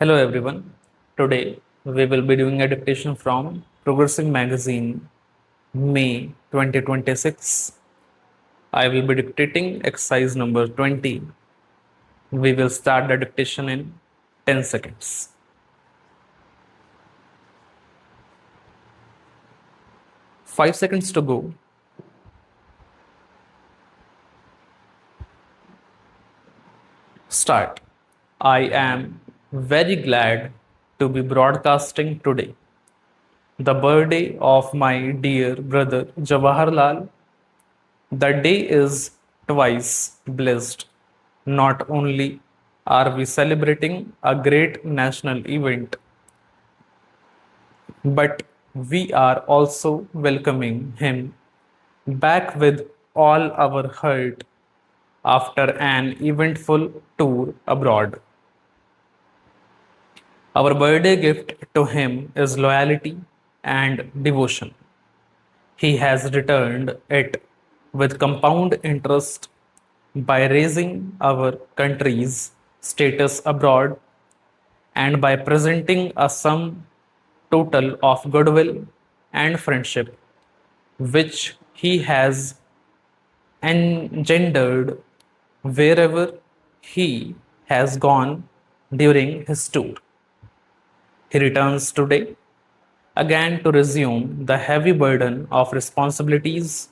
Hello everyone. Today we will be doing a dictation from Progressing Magazine, May 2026. I will be dictating exercise number 20. We will start the dictation in 10 seconds. Five seconds to go. Start. I am very glad to be broadcasting today. The birthday of my dear brother Jawaharlal. The day is twice blessed. Not only are we celebrating a great national event, but we are also welcoming him back with all our heart after an eventful tour abroad. Our birthday gift to him is loyalty and devotion. He has returned it with compound interest by raising our country's status abroad and by presenting a sum total of goodwill and friendship which he has engendered wherever he has gone during his tour. He returns today again to resume the heavy burden of responsibilities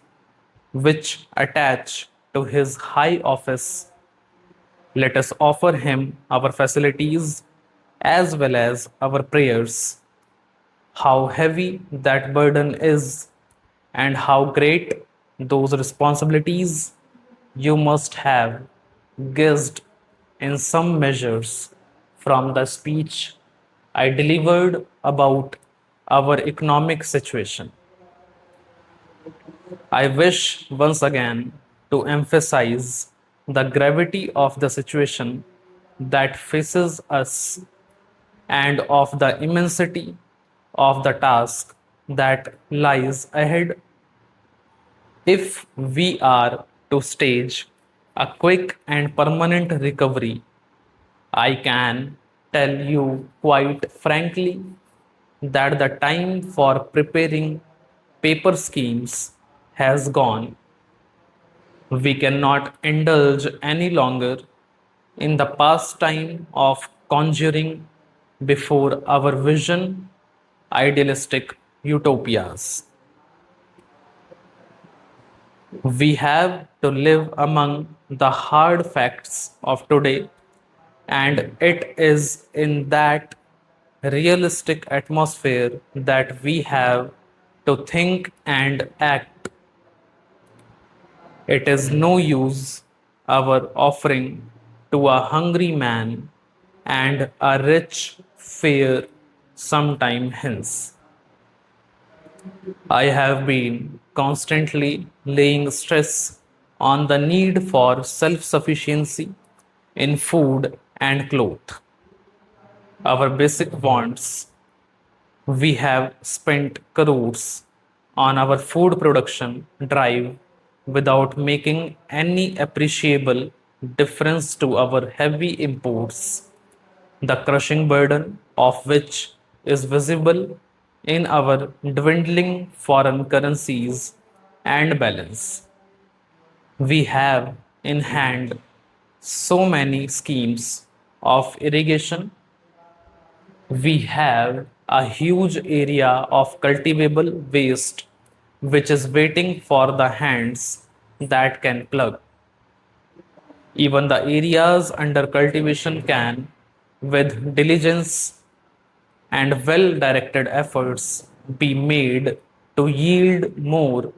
which attach to his high office. Let us offer him our facilities as well as our prayers. How heavy that burden is, and how great those responsibilities you must have guessed in some measures from the speech I delivered about our economic situation. I wish once again to emphasize the gravity of the situation that faces us and of the immensity of the task that lies ahead if we are to stage a quick and permanent recovery. I can tell you quite frankly that the time for preparing paper schemes has gone. We cannot indulge any longer in the pastime of conjuring before our vision idealistic utopias. We have to live among the hard facts of today, and it is in that realistic atmosphere that we have to think and act. It is no use our offering to a hungry man and a rich fare sometime hence. I have been constantly laying stress on the need for self sufficiency in food and cloth. Our basic wants. We have spent crores on our food production drive without making any appreciable difference to our heavy imports, the crushing burden of which is visible in our dwindling foreign currencies and balance. We have in hand so many schemes of irrigation. We have a huge area of cultivable waste which is waiting for the hands that can plug. Even the areas under cultivation can, with diligence and well directed efforts, be made to yield more.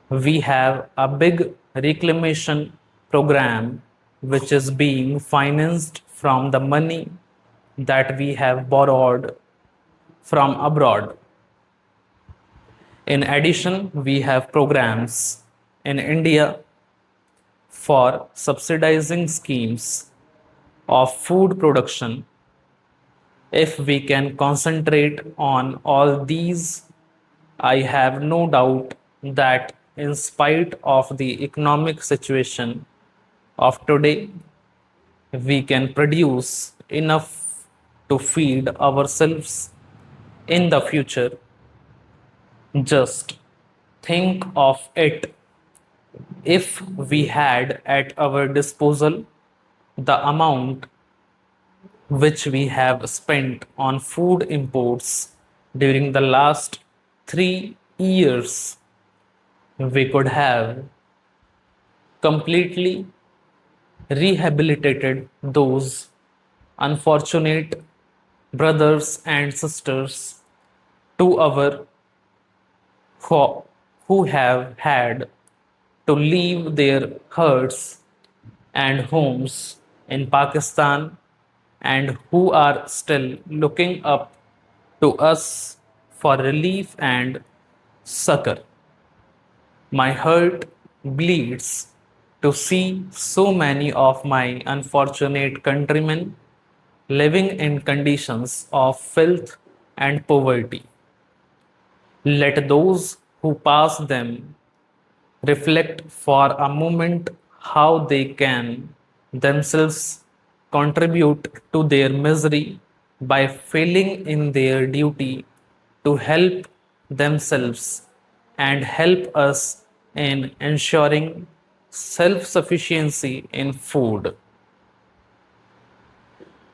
We have a big reclamation program which is being financed from the money that we have borrowed from abroad. In addition, we have programs in India for subsidizing schemes of food production. If we can concentrate on all these, I have no doubt that in spite of the economic situation of today, we can produce enough to feed ourselves in the future. Just think of it, if we had at our disposal the amount which we have spent on food imports during the last 3 years, we could have completely rehabilitated those unfortunate brothers and sisters to our who have had to leave their herds and homes in Pakistan and who are still looking up to us for relief and succor. My heart bleeds to see so many of my unfortunate countrymen living in conditions of filth and poverty. Let those who pass them reflect for a moment how they can themselves contribute to their misery by failing in their duty to help themselves and help us in ensuring self sufficiency in food.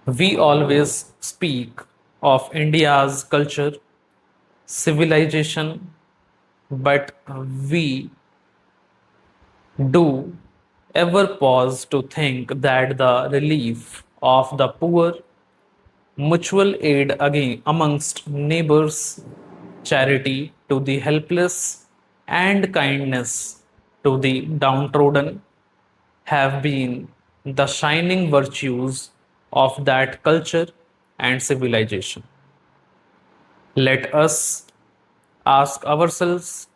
We always speak of India's culture, civilization, but we do ever pause to think that the relief of the poor, mutual aid again amongst neighbors, charity to the helpless, and kindness to the downtrodden have been the shining virtues of that culture and civilization. Let us ask ourselves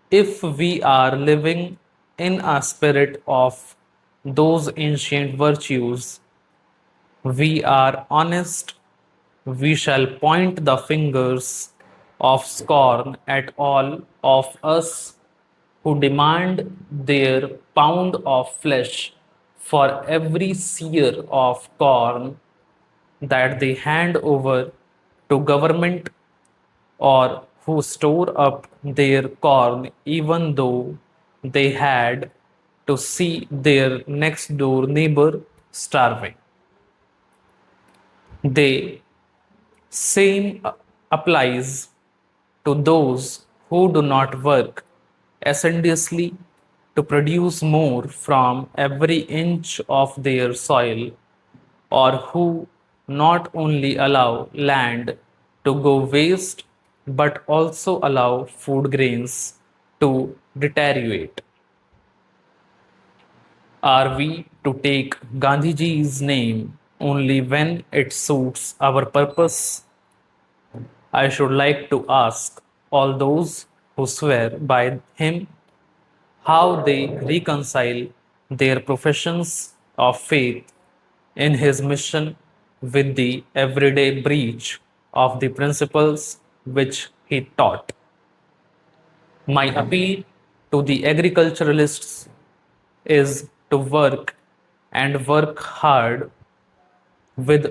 if we are living in a spirit of those ancient virtues. We are honest, we shall point the fingers of scorn at all of us who demand their pound of flesh for every seer of corn that they hand over to government, or who store up their corn even though they had to see their next door neighbor starving. The same applies to those who do not work assiduously to produce more from every inch of their soil, or who not only allow land to go waste but also allow food grains to deteriorate. Are we to take Gandhiji's name only when it suits our purpose? I should like to ask all those who swear by him how they reconcile their professions of faith in his mission with the everyday breach of the principles which he taught. My appeal to the agriculturalists is to work and work hard with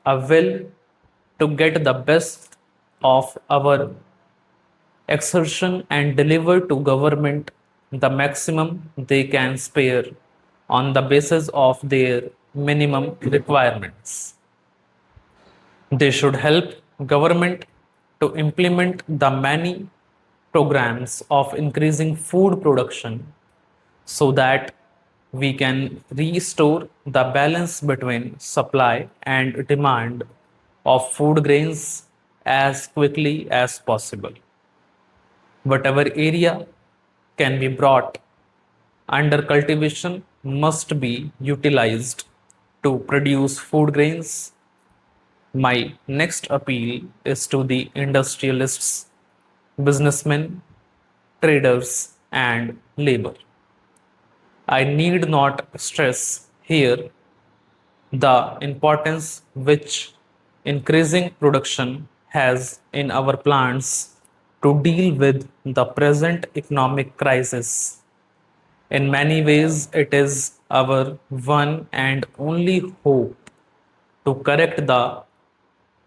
a will to get the best of our exertion and deliver to government the maximum they can spare on the basis of their minimum requirements. They should help government to implement the many programs of increasing food production so that we can restore the balance between supply and demand of food grains as quickly as possible. Whatever area can be brought under cultivation must be utilized to produce food grains. My next appeal is to the industrialists, businessmen, traders, and labor. I need not stress here the importance which increasing production has in our plants to deal with the present economic crisis. In many ways, it is our one and only hope to correct the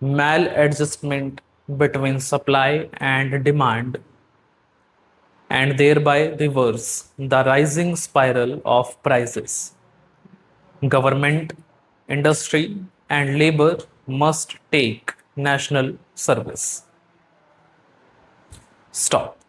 maladjustment between supply and demand, and thereby reverse the rising spiral of prices. Government, industry, and labor must take national service. Stop.